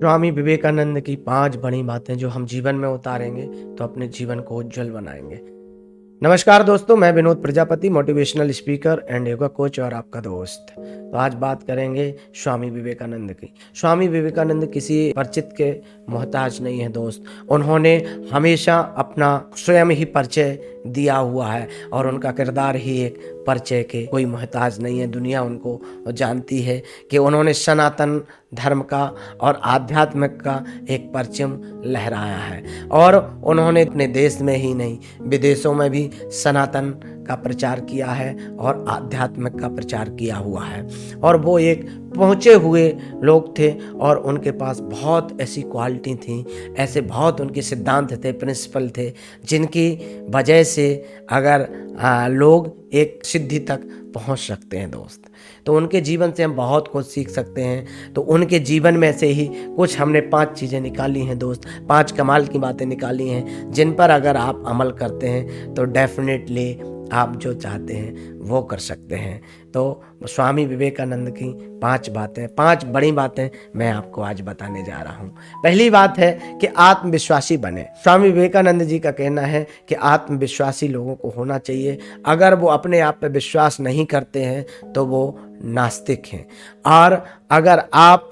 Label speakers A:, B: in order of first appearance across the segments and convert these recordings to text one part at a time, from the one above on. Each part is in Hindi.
A: स्वामी विवेकानंद की 5 बड़ी बातें जो हम जीवन में उतारेंगे तो अपने जीवन को उज्जवल बनाएंगे। नमस्कार दोस्तों, मैं Vinod Prajapati, motivational speaker and yoga coach और आपका दोस्त। तो आज बात करेंगे स्वामी विवेकानंद की। स्वामी विवेकानंद किसी परिचित के मोहताज नहीं है दोस्त। उन्होंने हमेशा अपना स्वयं ही परिचय दिया हुआ है और उनका किरदार ही एक परिचय के कोई मोहताज नहीं है। दुनिया उनको जानती है कि उन्होंने सनातन धर्म का और आध्यात्मिक का एक परचम लहराया है और उन्होंने अपने देश में ही नहीं विदेशों में भी सनातन का प्रचार किया है और आध्यात्मिक का प्रचार किया हुआ है। और वो एक पहुँचे हुए लोग थे और उनके पास बहुत ऐसी क्वालिटी थी, ऐसे बहुत उनके सिद्धांत थे, प्रिंसिपल थे, जिनकी वजह से अगर लोग एक सिद्धि तक पहुंच सकते हैं दोस्त। तो उनके जीवन से हम बहुत कुछ सीख सकते हैं। तो उनके जीवन में से ही कुछ हमने 5 चीज़ें निकाली हैं दोस्त, 5 कमाल की बातें निकाली हैं, जिन पर अगर आप अमल करते हैं तो डेफिनेटली आप जो चाहते हैं वो कर सकते हैं। तो स्वामी विवेकानंद की 5 बातें, 5 बड़ी बातें मैं आपको आज बताने जा रहा हूँ। पहली बात है कि आत्मविश्वासी बने। स्वामी विवेकानंद जी का कहना है कि आत्मविश्वासी लोगों को होना चाहिए। अगर वो अपने आप पे विश्वास नहीं करते हैं तो वो नास्तिक हैं। और अगर आप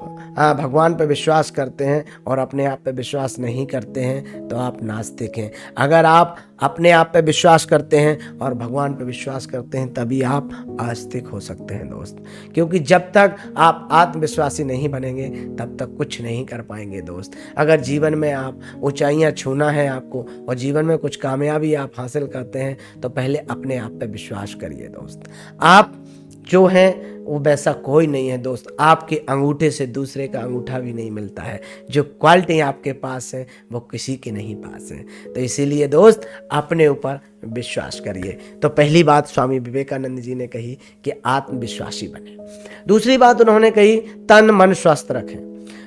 A: भगवान पे विश्वास करते हैं और अपने आप पे विश्वास नहीं करते हैं तो आप नास्तिक हैं। अगर आप अपने आप पे विश्वास करते हैं और भगवान पे विश्वास करते हैं तभी आप आस्तिक हो सकते हैं दोस्त। क्योंकि जब तक आप आत्मविश्वासी नहीं बनेंगे तब तक कुछ नहीं कर पाएंगे दोस्त। अगर जीवन में आप ऊंचाइयां छूना है आपको और जीवन में कुछ कामयाबी आप हासिल करते हैं तो पहले अपने आप पे विश्वास करिए दोस्त। आप जो हैं वो वैसा कोई नहीं है दोस्त। आपके अंगूठे से दूसरे का अंगूठा भी नहीं मिलता है। जो क्वालिटी आपके पास है वो किसी के नहीं पास है। तो इसीलिए दोस्त अपने ऊपर विश्वास करिए। तो पहली बात स्वामी विवेकानंद जी ने कही कि आत्मविश्वासी बने। दूसरी बात उन्होंने कही तन मन स्वस्थ रखें।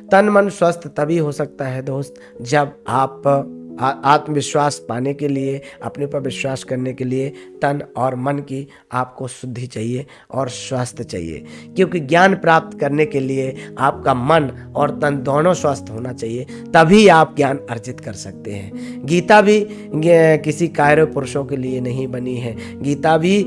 A: तन मन स्वस्थ तभी हो सकता है दोस्त जब आप आत्मविश्वास पाने के लिए, अपने पर विश्वास करने के लिए तन और मन की आपको शुद्धि चाहिए और स्वास्थ्य चाहिए। क्योंकि ज्ञान प्राप्त करने के लिए आपका मन और तन दोनों स्वस्थ होना चाहिए, तभी आप ज्ञान अर्जित कर सकते हैं। गीता भी किसी कायर पुरुषों के लिए नहीं बनी है। गीता भी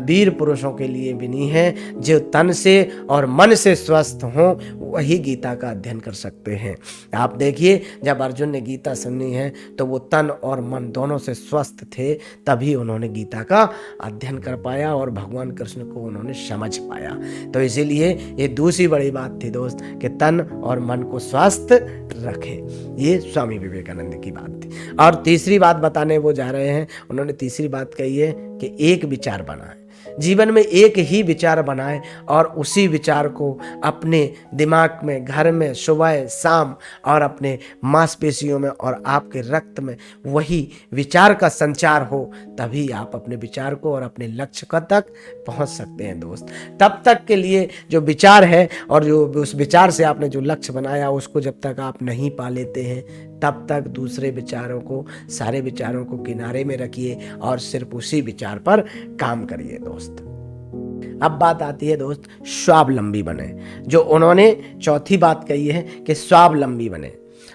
A: वीर पुरुषों के लिए बनी है। जो तन से और मन से स्वस्थ हों वही गीता का अध्ययन कर सकते हैं। आप देखिए, जब अर्जुन ने गीता सुनी है तो वो तन और मन दोनों से स्वस्थ थे, तभी उन्होंने गीता का अध्ययन कर पाया और भगवान कृष्ण को उन्होंने समझ पाया। तो इसीलिए ये दूसरी बड़ी बात थी दोस्त कि तन और मन को स्वस्थ रखें। ये स्वामी विवेकानंद की बात थी। और तीसरी बात बताने वो जा रहे हैं। उन्होंने तीसरी बात कही है कि एक विचार बनाएं। जीवन में एक ही विचार बनाएं और उसी विचार को अपने दिमाग में, घर में, सुबह शाम और अपने मांसपेशियों में और आपके रक्त में वही विचार का संचार हो, तभी आप अपने विचार को और अपने लक्ष्य का तक पहुंच सकते हैं दोस्त। तब तक के लिए जो विचार है और जो उस विचार से आपने जो लक्ष्य बनाया उसको जब तक आप नहीं पा लेते हैं तब तक दूसरे विचारों को, सारे विचारों को किनारे में रखिए और सिर्फ उसी विचार पर काम करिए दोस्त। अब बात आती है दोस्त स्वावलंबी बने। जो उन्होंने चौथी बात कही है कि स्वावलंबी बने।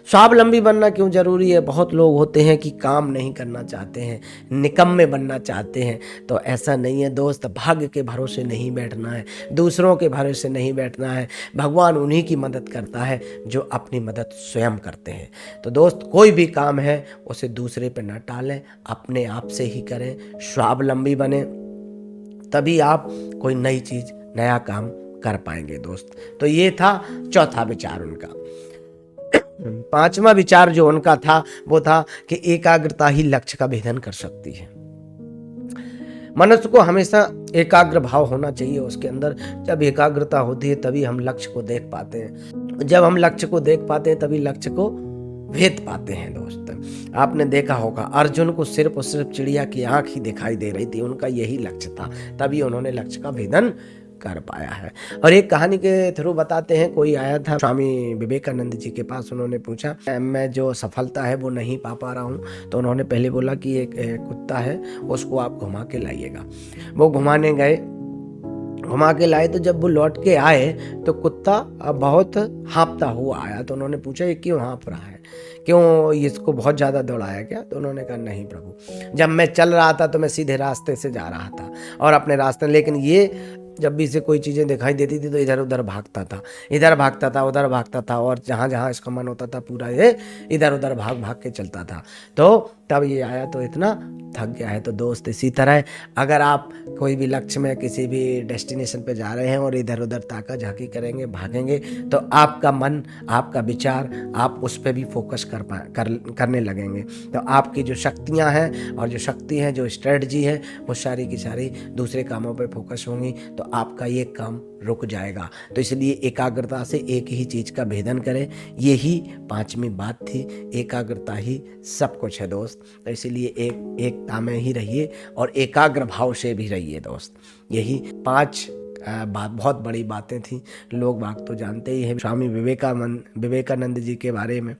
A: स्वावलंबी बनना क्यों जरूरी है? बहुत लोग होते हैं कि काम नहीं करना चाहते हैं, निकम्मे बनना चाहते हैं। तो ऐसा नहीं है दोस्त। भाग्य के भरोसे नहीं बैठना है, दूसरों के भरोसे नहीं बैठना है। भगवान उन्हीं की मदद करता है जो अपनी मदद स्वयं करते हैं। तो दोस्त कोई भी काम है उसे दूसरे पर न टालें, अपने आप से ही करें। स्वावलंबी बने, तभी आप कोई नई चीज, नया काम कर पाएंगे दोस्त। तो ये था चौथा विचार उनका। पांचवा विचार जो उनका था वो था कि एकाग्रता ही लक्ष्य का भेदन कर सकती है। मनुष्य को हमेशा एकाग्र भाव होना चाहिए उसके अंदर। जब एकाग्रता होती है तभी हम लक्ष्य को देख पाते हैं। जब हम लक्ष्य को देख पाते हैं तभी लक्ष्य को भेद पाते हैं दोस्त। आपने देखा होगा अर्जुन को सिर्फ और सिर्फ चिड़िया की आंख ही दिखाई दे रही थी, उनका यही लक्ष्य था, तभी उन्होंने लक्ष्य का भेदन कर पाया है। और एक कहानी के थ्रू बताते हैं। कोई आया था स्वामी विवेकानंद जी के पास, उन्होंने पूछा मैं जो सफलता है वो नहीं पा रहा हूँ। तो उन्होंने पहले बोला कि एक कुत्ता है उसको आप घुमा के लाइएगा। वो घुमाने गए घुमा के लाए, तो जब वो लौट के आए तो कुत्ता बहुत हाँफता हुआ आया। तो उन्होंने पूछा, ये क्यों हाँफ रहा है, क्यों इसको बहुत ज़्यादा दौड़ाया क्या? तो उन्होंने कहा, नहीं प्रभु, जब मैं चल रहा था तो मैं सीधे रास्ते से जा रहा था और अपने रास्ते, लेकिन ये जब भी इसे कोई चीज़ें दिखाई देती थी तो इधर उधर भागता था, इधर भागता था, उधर भागता था, और जहाँ जहाँ इसका मन होता था पूरा ये इधर उधर भाग भाग के चलता था। तो तब ये आया तो इतना थक गया है। तो दोस्त, इसी तरह अगर आप कोई भी लक्ष्य में किसी भी डेस्टिनेशन पे जा रहे हैं और इधर उधर ताका झाकी करेंगे, भागेंगे, तो आपका मन, आपका विचार, आप उस पर भी फोकस करने लगेंगे। तो आपकी जो शक्तियां हैं और जो शक्ति है, जो स्ट्रेटजी है, वो सारी की सारी दूसरे कामों पे फोकस होंगी, तो आपका ये काम रुक जाएगा। तो इसलिए एकाग्रता से एक ही चीज़ का भेदन करें। यही पांचवी बात थी, एकाग्रता ही सब कुछ है दोस्त। तो इसलिए एकता में ही रहिए और एकाग्र भाव से भी रहिए दोस्त। यही 5 बात बहुत बड़ी बातें थी। लोग बाग तो जानते ही हैं स्वामी विवेकानंद जी के बारे में,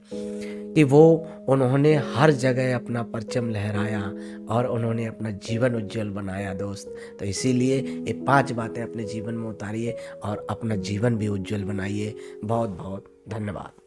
A: कि वो उन्होंने हर जगह अपना परचम लहराया और उन्होंने अपना जीवन उज्जवल बनाया दोस्त। तो इसीलिए ये 5 बातें अपने जीवन में उतारिए और अपना जीवन भी उज्जवल बनाइए। बहुत बहुत धन्यवाद।